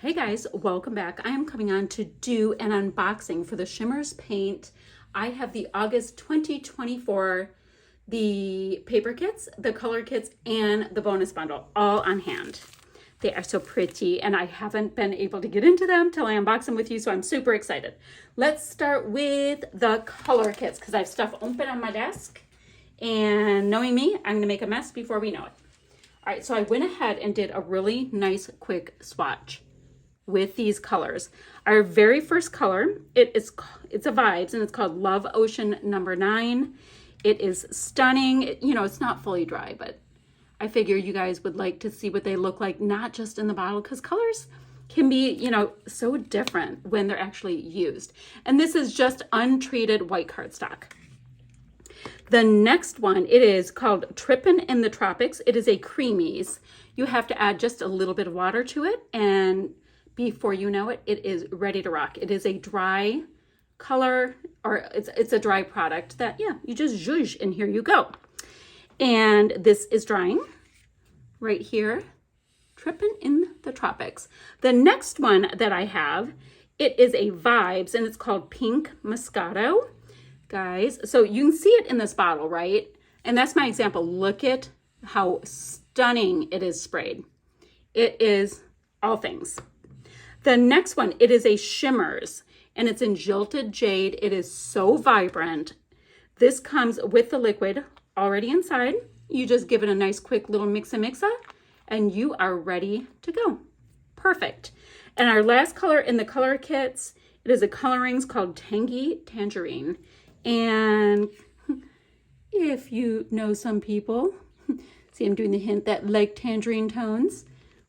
Hey guys, welcome back. I am coming on to do an unboxing for the Shimmerz paint. I have the August 2024, the paper kits, the color kits, and the bonus bundle all on hand. They are so pretty and I haven't been able to get into them till I unbox them with you, so I'm super excited. Let's start with the color kits because I have stuff open on my desk and knowing me, I'm gonna make a mess before we know it. All right, so I went ahead and did a really nice quick swatch with these colors. Our very first color, it's a Vibes and it's called Love Ocean number 9. It is stunning. You know, it's not fully dry, but I figure you guys would like to see what they look like, not just in the bottle, because colors can be, you know, so different when they're actually used. And this is just untreated white cardstock. The next one, it is called Trippin' in the Tropics. It is a creamies. You have to add just a little bit of water to it, and before you know it, it is ready to rock. It is a dry color, or it's a dry product that, yeah, you just zhuzh and here you go. And this is drying right here, Trippin' in the Tropics. The next one that I have, it is a Vibes and it's called Pink Moscato. Guys, so you can see it in this bottle, right? And that's my example. Look at how stunning it is sprayed. It is all things. The next one, it is a Shimmerz and it's in Jilted Jade. It is so vibrant. This comes with the liquid already inside. You just give it a nice quick little mixa and you are ready to go. Perfect. And our last color in the color kits, it is a colorings called Tangy Tangerine. And if you know some people, see I'm doing the hint that like tangerine tones.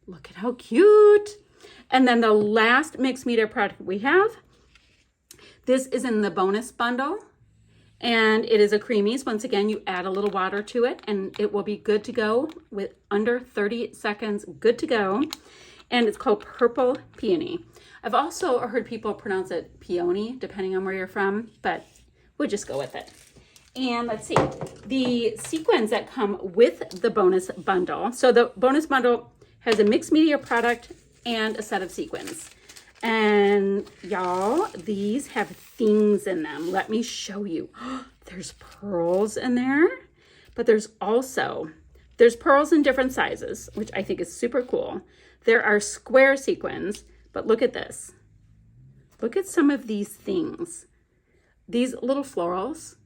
Look at how cute. And then the last mixed media product we have, this is in the bonus bundle and it is a creamies. Once again, you add a little water to it and it will be good to go with under 30 seconds, good to go. And it's called Purple Peony. I've also heard people pronounce it peony, depending on where you're from, but we'll just go with it. And let's see, the sequins that come with the bonus bundle. So the bonus bundle has a mixed media product and a set of sequins. And y'all, these have things in them. Let me show you. There's pearls in there, but there's pearls in different sizes, which I think is super cool. There are square sequins, but look at this. Look at some of these things. These little florals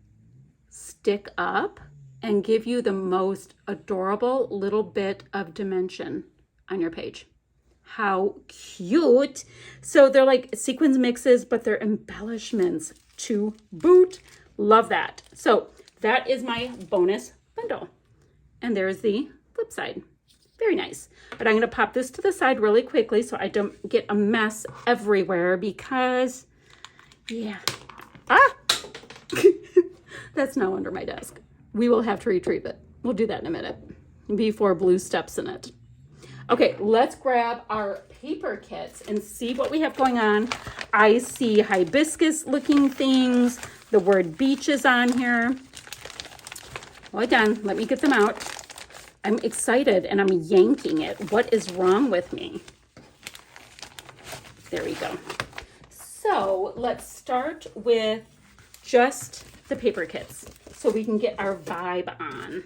stick up and give you the most adorable little bit of dimension on your page. How cute. So they're like sequins mixes, but they're embellishments to boot. Love that. So that is my bonus bundle. And there's the flip side. Very nice. But I'm going to pop this to the side really quickly so I don't get a mess everywhere because, yeah. Ah! That's now under my desk. We will have to retrieve it. We'll do that in a minute before Blue steps in it. Okay, let's grab our paper kits and see what we have going on. I see hibiscus looking things. The word beach is on here. Well done. Let me get them out. I'm excited and I'm yanking it. What is wrong with me? There we go. So let's start with just the paper kits so we can get our vibe on.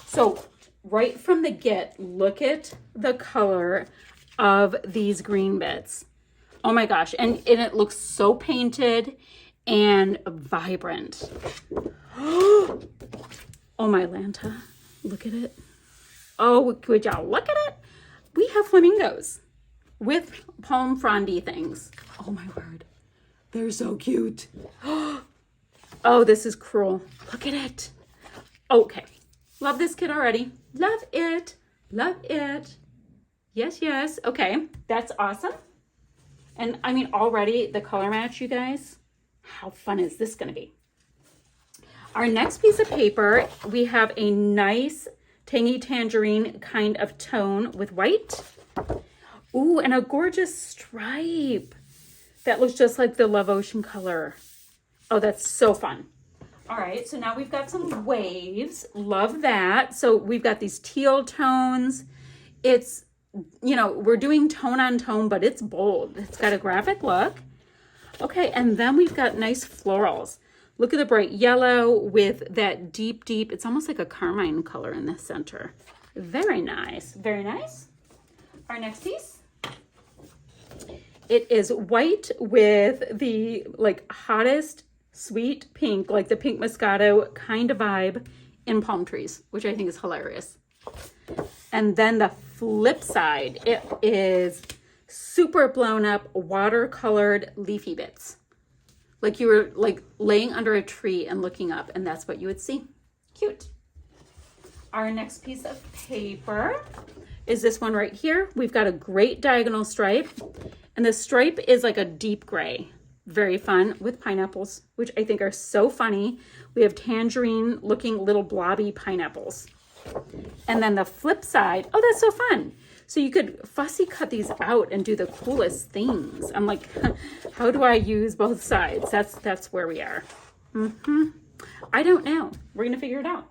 So right from the get, look at the color of these green bits. Oh my gosh, and it looks so painted and vibrant. Oh my Lanta, look at it. Oh, could y'all look at it? We have flamingos with palm frondy things. Oh my word, they're so cute. Oh, this is cruel. Look at it. Okay, love this kit already. Love it. Love it. Yes, yes. Okay, that's awesome. And I mean, already the color match, you guys, how fun is this going to be? Our next piece of paper, we have a nice tangy tangerine kind of tone with white. Ooh, and a gorgeous stripe that looks just like the Love Ocean color. Oh, that's so fun. All right, so now we've got some waves. Love that. So we've got these teal tones. It's you know, we're doing tone on tone, but it's bold. It's got a graphic look. Okay, and then we've got nice florals. Look at the bright yellow with that deep, it's almost like a carmine color in the center. Very nice, very nice. Our next piece. It is white with the like hottest sweet pink, like the pink Moscato kind of vibe in palm trees, which I think is hilarious. And then the flip side, it is super blown up watercolored leafy bits. Like you were like laying under a tree and looking up, and that's what you would see. Cute. Our next piece of paper is this one right here. We've got a great diagonal stripe, and the stripe is like a deep gray. Very fun with pineapples, which I think are so funny. We have tangerine looking little blobby pineapples. And then the flip side, oh, that's so fun. So you could fussy cut these out and do the coolest things. I'm like, how do I use both sides? That's where we are. I don't know. We're going to figure it out.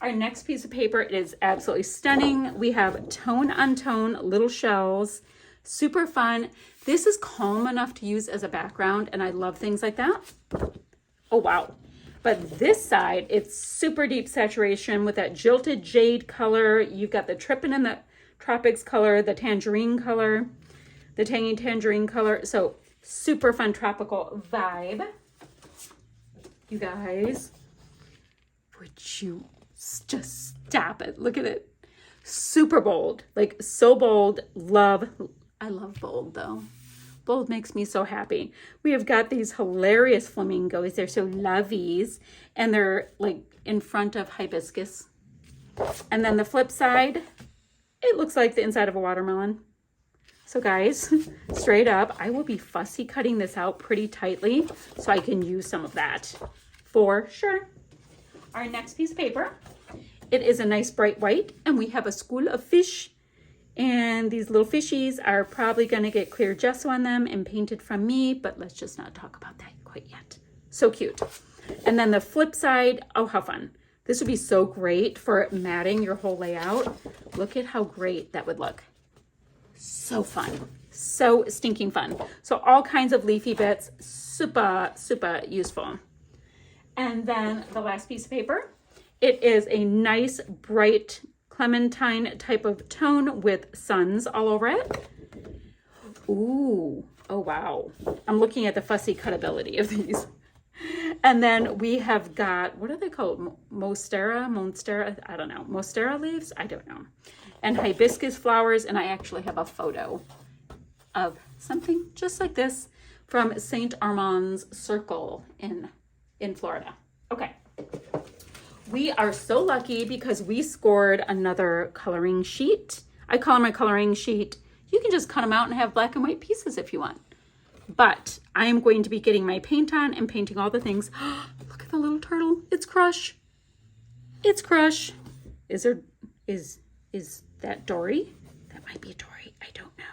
Our next piece of paper is absolutely stunning. We have tone on tone little shells. Super fun. This is calm enough to use as a background, and I love things like that. Oh, wow. But this side, it's super deep saturation with that jilted jade color. You've got the tripping in the tropics color, the tangerine color, the tangy tangerine color. So super fun tropical vibe. You guys, would you just stop it? Look at it. Super bold, like so bold. I love bold though. Bold makes me so happy. We have got these hilarious flamingos. They're so lovies, and they're like in front of hibiscus. And then the flip side, it looks like the inside of a watermelon. So guys, straight up, I will be fussy cutting this out pretty tightly so I can use some of that for sure. Our next piece of paper, it is a nice bright white, and we have a school of fish. And these little fishies are probably going to get clear gesso on them and painted from me, but let's just not talk about that quite yet. So cute. And then the flip side, oh, how fun. This would be so great for matting your whole layout. Look at how great that would look. So fun. So stinking fun. So all kinds of leafy bits, super, super useful. And then the last piece of paper, it is a nice bright clementine type of tone with suns all over it. Ooh, oh wow. I'm looking at the fussy cutability of these. And then we have got, what are they called? Monstera, I don't know. Monstera leaves? I don't know. And hibiscus flowers, and I actually have a photo of something just like this from St. Armand's Circle in Florida. Okay. We are so lucky because we scored another coloring sheet. I call them my coloring sheet. You can just cut them out and have black and white pieces if you want. But I am going to be getting my paint on and painting all the things. Look at the little turtle. It's Crush. It's Crush. Is that Dory? That might be Dory. I don't know.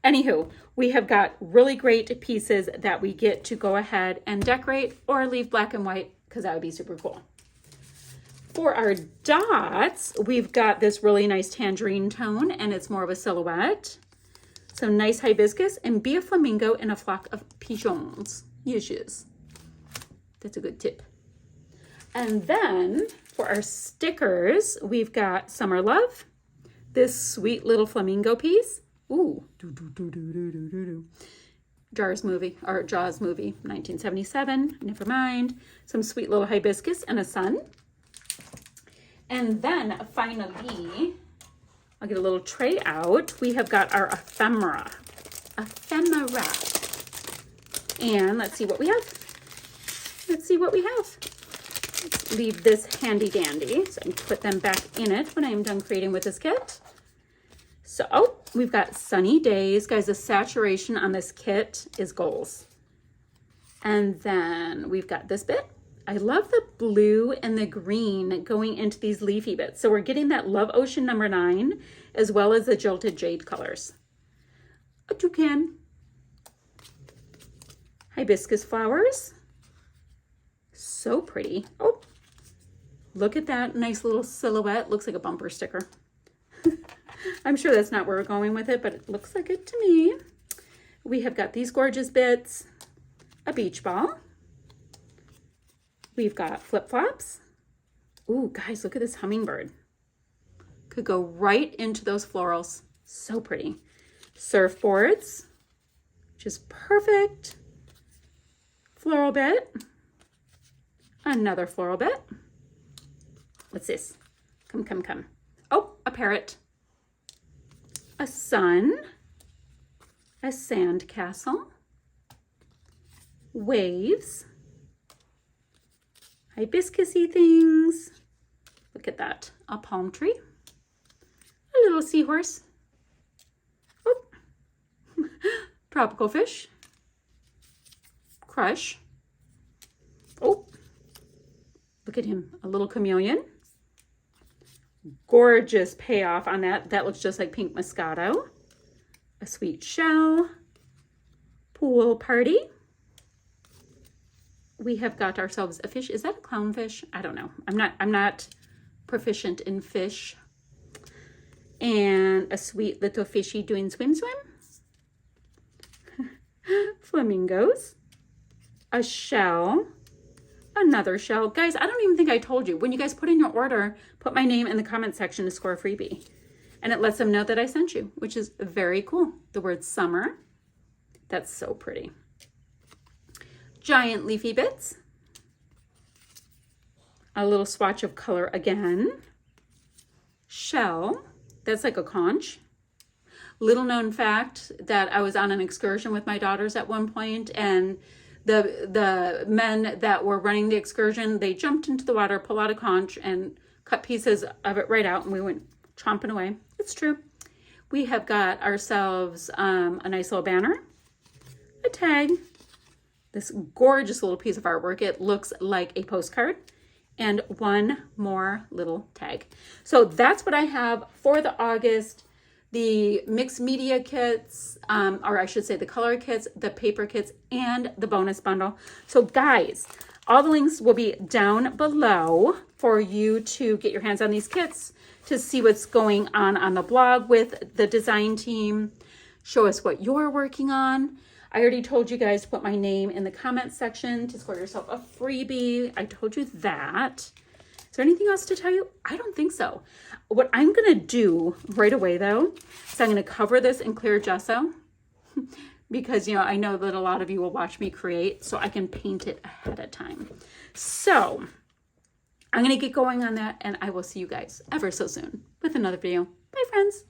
Anywho, we have got really great pieces that we get to go ahead and decorate or leave black and white because that would be super cool. For our dots, we've got this really nice tangerine tone, and it's more of a silhouette. So nice hibiscus, and be a flamingo in a flock of pigeons. Yes. That's a good tip. And then for our stickers, we've got Summer Love, this sweet little flamingo piece. Ooh. Jaws movie, 1977. Never mind. Some sweet little hibiscus and a sun. And then finally, I'll get a little tray out. We have got our ephemera. And let's see what we have. Let's leave this handy dandy so I can put them back in it when I am done creating with this kit. So we've got sunny days. Guys, the saturation on this kit is goals. And then we've got this bit. I love the blue and the green going into these leafy bits. So we're getting that Love Ocean number 9, as well as the Jilted Jade colors. A toucan. Hibiscus flowers. So pretty. Oh, look at that nice little silhouette. Looks like a bumper sticker. I'm sure that's not where we're going with it, but it looks like it to me. We have got these gorgeous bits, a beach ball. We've got flip-flops. Ooh, guys, look at this hummingbird. Could go right into those florals. So pretty. Surfboards, which is perfect. Floral bit. Another floral bit. What's this? Come, come, come. Oh, a parrot. A sun. A sand castle. Waves. Hibiscus-y things. Look at that. A palm tree. A little seahorse. Oh. Tropical fish. Crush. Oh. Look at him. A little chameleon. Gorgeous payoff on that. That looks just like pink Moscato. A sweet shell. Pool party. We have got ourselves a fish. Is that a clownfish? I don't know. I'm not proficient in fish. And a sweet little fishy doing swim. Flamingos. A shell. Another shell. Guys, I don't even think I told you. When you guys put in your order, put my name in the comment section to score a freebie. And it lets them know that I sent you, which is very cool. The word summer. That's so pretty. Giant leafy bits. A little swatch of color again. Shell. That's like a conch. Little known fact that I was on an excursion with my daughters at one point, and the men that were running the excursion, they jumped into the water, pulled out a conch, and cut pieces of it right out, and we went chomping away. It's true. We have got ourselves a nice little banner, a tag, this gorgeous little piece of artwork. It looks like a postcard, and one more little tag. So that's what I have for the August. The mixed media kits, or I should say the color kits, the paper kits, and the bonus bundle. So guys, all the links will be down below for you to get your hands on these kits, to see what's going on the blog with the design team. Show us what you're working on. I already told you guys to put my name in the comments section to score yourself a freebie. I told you that. Is there anything else to tell you? I don't think so. What I'm going to do right away, though, is I'm going to cover this in clear gesso because, you know, I know that a lot of you will watch me create, so I can paint it ahead of time. So I'm going to get going on that, and I will see you guys ever so soon with another video. Bye, friends.